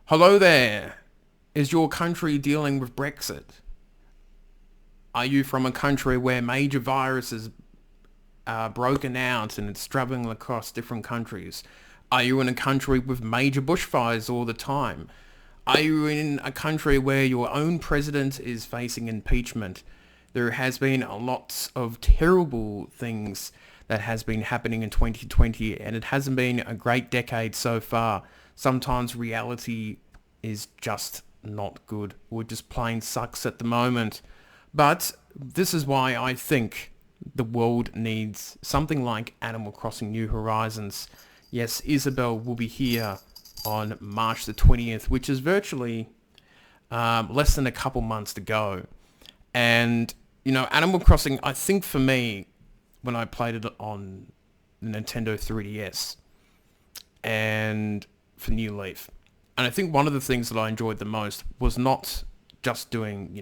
Hello there. Is your country dealing with Brexit? Are you from a country where major viruses are broken out and it's traveling across different countries? Are you in a country with major bushfires all the time? Are you in a country where your own president is facing impeachment? There has been a lot of terrible things that has been happening in 2020, and it hasn't been a great decade so far. Sometimes reality is just not good, or just plain sucks at the moment. But this is why I think the world needs something like Animal Crossing New Horizons. Yes, Isabel will be here on March the 20th, which is virtually less than a couple months to go. And, Animal Crossing, I think for me, when I played it on the Nintendo 3DS and for New Leaf, and I think one of the things that I enjoyed the most was not just doing,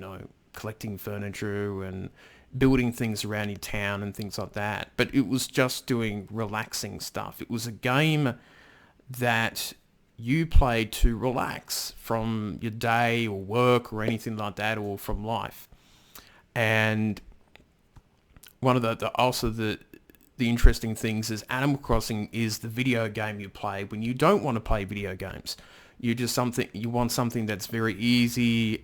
collecting furniture and building things around your town and things like that, but it was just doing relaxing stuff. It was a game that you played to relax from your day or work or anything like that, or from life. And one of the interesting things is Animal Crossing is the video game you play when you don't want to play video games. You want something that's very easy,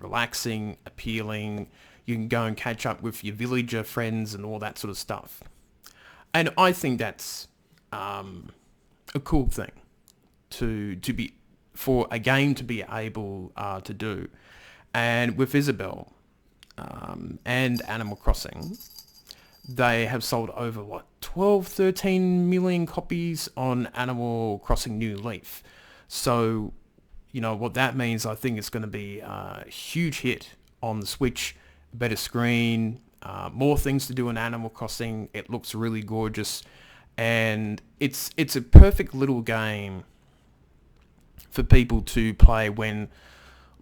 relaxing, appealing. You can go and catch up with your villager friends and all that sort of stuff. And I think that's a cool thing to be for a game to be able to do. And with Isabel and Animal Crossing, they have sold over 12, 13 million copies on Animal Crossing New Leaf. So, what that means, I think it's going to be a huge hit on the Switch. Better screen, more things to do in Animal Crossing. It looks really gorgeous, and it's a perfect little game for people to play when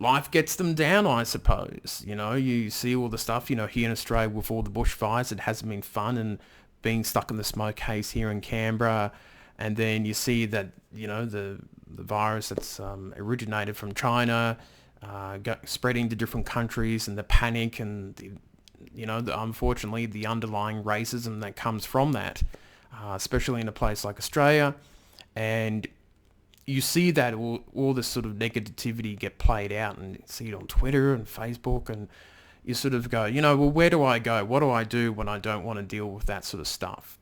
life gets them down, I suppose. You see all the stuff, here in Australia with all the bushfires. It hasn't been fun, and being stuck in the smoke haze here in Canberra. And then you see that, the virus that's originated from China, spreading to different countries, and the panic and, unfortunately, the underlying racism that comes from that, especially in a place like Australia. And you see that all this sort of negativity get played out, and you see it on Twitter and Facebook, and you sort of go, well, where do I go? What do I do when I don't want to deal with that sort of stuff?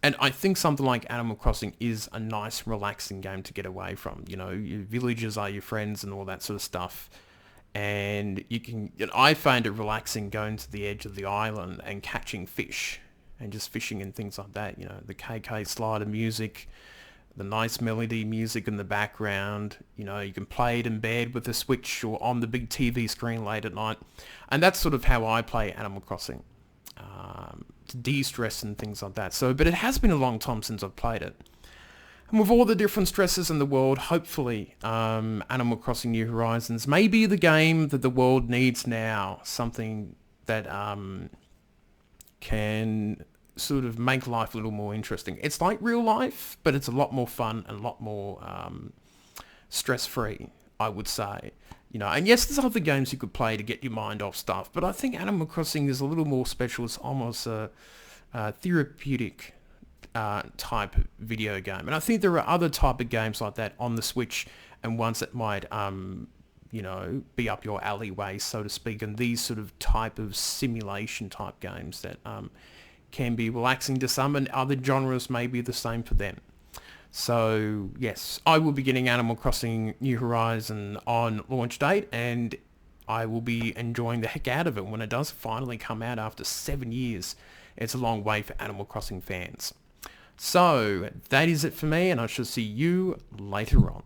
And I think something like Animal Crossing is a nice, relaxing game to get away from. Your villagers are your friends and all that sort of stuff. And I find it relaxing going to the edge of the island and catching fish and just fishing and things like that. The KK slider music, the nice melody music in the background. You can play it in bed with the Switch or on the big TV screen late at night. And that's sort of how I play Animal Crossing. To de-stress and things like that. But it has been a long time since I've played it. And with all the different stresses in the world, hopefully Animal Crossing New Horizons may be the game that the world needs now. Something that can sort of make life a little more interesting. It's like real life, but it's a lot more fun and a lot more stress-free, I would say. And yes, there's other games you could play to get your mind off stuff, but I think Animal Crossing is a little more special. It's almost a therapeutic type video game. And I think there are other type of games like that on the Switch, and ones that might, be up your alleyway, so to speak, and these sort of type of simulation type games that can be relaxing to some, and other genres may be the same for them. So, yes, I will be getting Animal Crossing New Horizon on launch date, and I will be enjoying the heck out of it when it does finally come out after 7 years. It's a long way for Animal Crossing fans. So, that is it for me, and I shall see you later on.